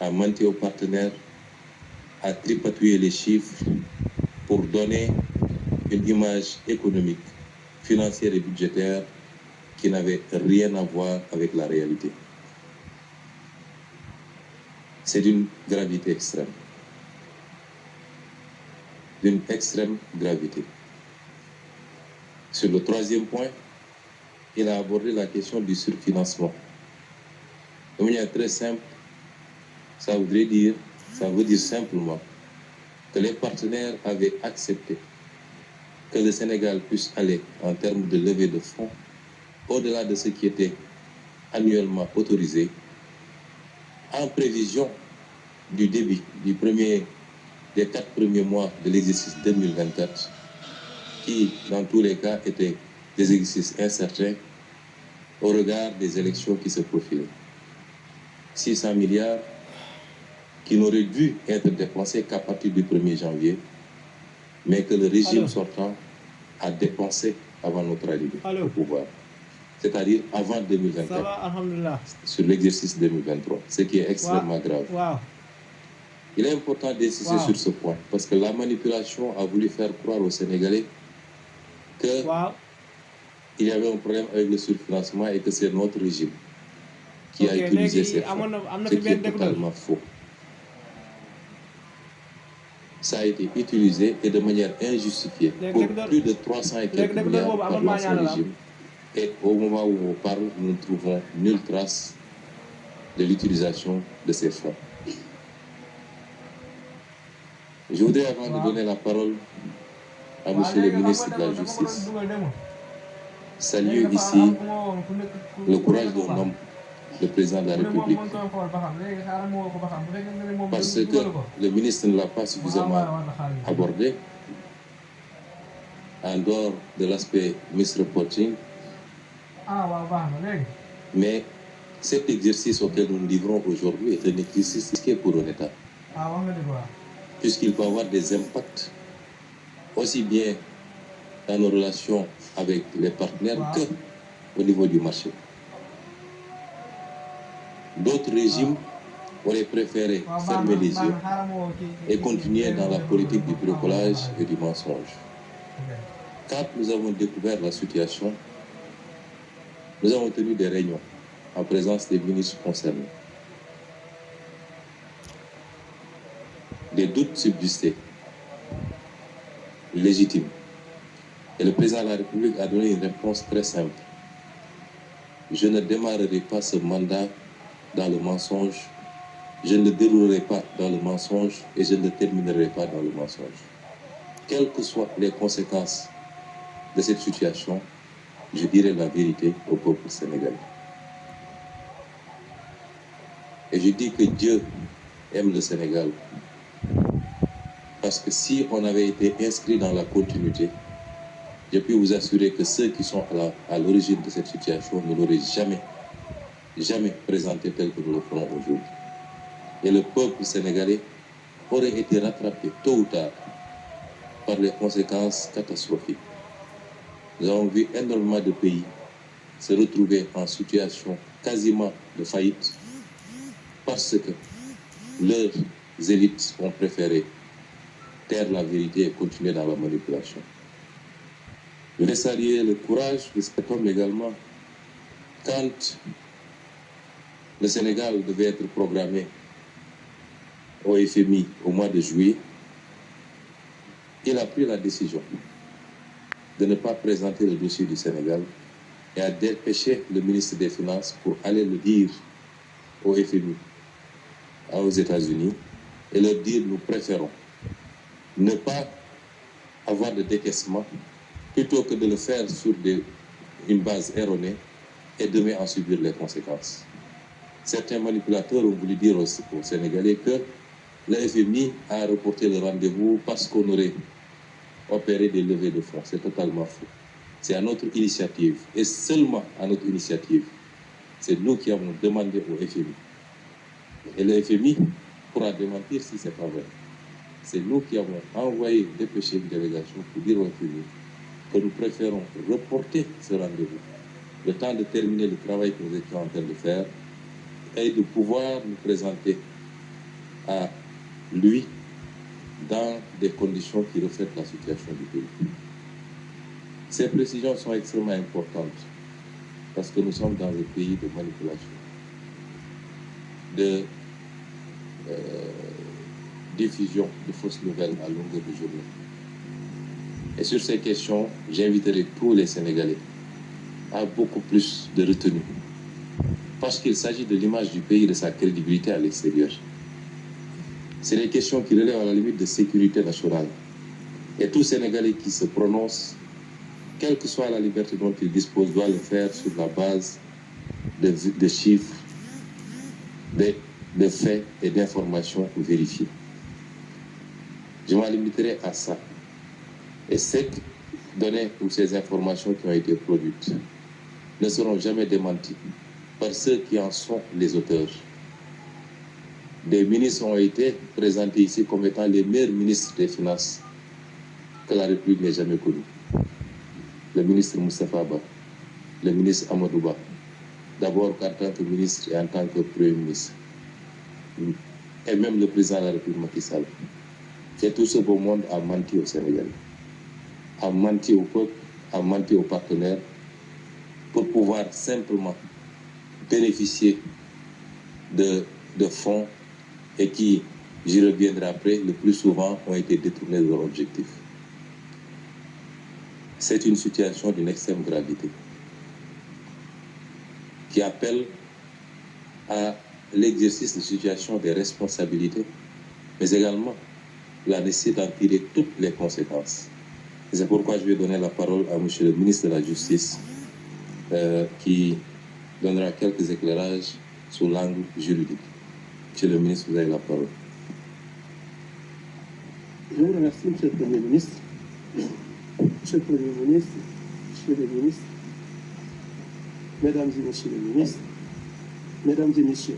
à mentir aux partenaires, à tripatouiller les chiffres pour donner une image économique, financière et budgétaire qui n'avait rien à voir avec la réalité. C'est d'une gravité extrême. D'une extrême gravité. Sur le troisième point, il a abordé la question du surfinancement. De manière très simple, ça veut dire simplement que les partenaires avaient accepté que le Sénégal puisse aller en termes de levée de fonds au-delà de ce qui était annuellement autorisé en prévision du début des 4 premiers mois de l'exercice 2024 qui, dans tous les cas, étaient des exercices incertains au regard des élections qui se profilaient. 600 milliards qui n'auraient dû être dépensés qu'à partir du 1er janvier, mais que le régime sortant a dépensé avant notre arrivée au pouvoir. C'est-à-dire avant 2024, sur l'exercice 2023, ce qui est extrêmement grave. Il est important d'insister sur ce point, parce que la manipulation a voulu faire croire aux Sénégalais qu'il y avait un problème avec le surfinancement et que c'est notre régime qui a utilisé ces fonds, ce qui est totalement faux. Ça a été utilisé et de manière injustifiée pour plus de 300 et quelques milliards par l'ancien régime. Et au moment où on parle, nous ne trouvons nulle trace de l'utilisation de ces fonds. Je voudrais, avant de donner la parole à Monsieur le ministre de la Justice, saluer ici le courage d'un homme, le président de la République, parce que le ministre ne l'a pas suffisamment abordé, en dehors de l'aspect misreporting. Mais cet exercice auquel nous nous livrons aujourd'hui est un exercice risqué pour un État, puisqu'il peut avoir des impacts aussi bien dans nos relations avec les partenaires qu'au niveau du marché. D'autres régimes auraient préféré fermer les yeux et continuer dans la politique du bricolage et du mensonge. Quand nous avons découvert la situation, nous avons tenu des réunions en présence des ministres concernés. Des doutes subsistaient, légitimes. Et le président de la République a donné une réponse très simple. Je ne démarrerai pas ce mandat dans le mensonge, je ne le déroulerai pas dans le mensonge et je ne le terminerai pas dans le mensonge. Quelles que soient les conséquences de cette situation, je dirai la vérité au peuple sénégalais. Et je dis que Dieu aime le Sénégal. Parce que si on avait été inscrit dans la continuité, je peux vous assurer que ceux qui sont à l'origine de cette situation ne l'auraient jamais présenté tel que nous le ferons aujourd'hui. Et le peuple sénégalais aurait été rattrapé tôt ou tard par les conséquences catastrophiques. Nous avons vu énormément de pays se retrouver en situation quasiment de faillite parce que leurs élites ont préféré taire la vérité et continuer dans la manipulation. Je voulais saluer le courage de cet homme également. Quand le Sénégal devait être programmé au FMI au mois de juillet, il a pris la décision de ne pas présenter le dossier du Sénégal et a dépêché le ministre des Finances pour aller le dire au FMI, aux États-Unis, et leur dire nous préférons ne pas avoir de décaissement plutôt que de le faire sur une base erronée et demain en subir les conséquences. Certains manipulateurs ont voulu dire aux Sénégalais que le FMI a reporté le rendez-vous parce qu'on aurait opéré des levées de fonds. C'est totalement faux. C'est à notre initiative, et seulement à notre initiative. C'est nous qui avons demandé au FMI. Et le FMI pourra démentir si ce n'est pas vrai. C'est nous qui avons envoyé dépêcher une délégation pour dire au FMI que nous préférons reporter ce rendez-vous, le temps de terminer le travail que nous étions en train de faire, est de pouvoir nous présenter à lui dans des conditions qui reflètent la situation du pays. Ces précisions sont extrêmement importantes parce que nous sommes dans un pays de manipulation, de diffusion de fausses nouvelles à longueur de journée. Et sur ces questions, j'inviterai tous les Sénégalais à beaucoup plus de retenue, parce qu'il s'agit de l'image du pays et de sa crédibilité à l'extérieur. C'est des questions qui relèvent à la limite de sécurité nationale. Et tout Sénégalais qui se prononce, quelle que soit la liberté dont il dispose, doit le faire sur la base de chiffres, de faits et d'informations vérifiées. Je m'en limiterai à ça. Et ces données ou ces informations qui ont été produites ne seront jamais démenties par ceux qui en sont les auteurs. Des ministres ont été présentés ici comme étant les meilleurs ministres des Finances que la République n'ait jamais connus. Le ministre Moustapha Ba, le ministre Amadou Ba, d'abord en tant que ministre et en tant que Premier ministre, et même le président de la République Macky Sall. Et tout ce beau monde a menti au Sénégal, a menti au peuple, a menti aux partenaires pour pouvoir simplement bénéficier de fonds et qui, j'y reviendrai après, le plus souvent ont été détournés de leur objectif. C'est une situation d'une extrême gravité qui appelle à l'exercice de situation des responsabilités, mais également la nécessité d'en tirer toutes les conséquences. C'est pourquoi je vais donner la parole à M. le ministre de la Justice qui donnera quelques éclairages sur l'angle juridique. Monsieur le ministre, vous avez la parole. Je vous remercie, Monsieur le Premier ministre. Monsieur le Premier ministre, Monsieur le ministre, Mesdames et Messieurs les ministres, Mesdames et Messieurs,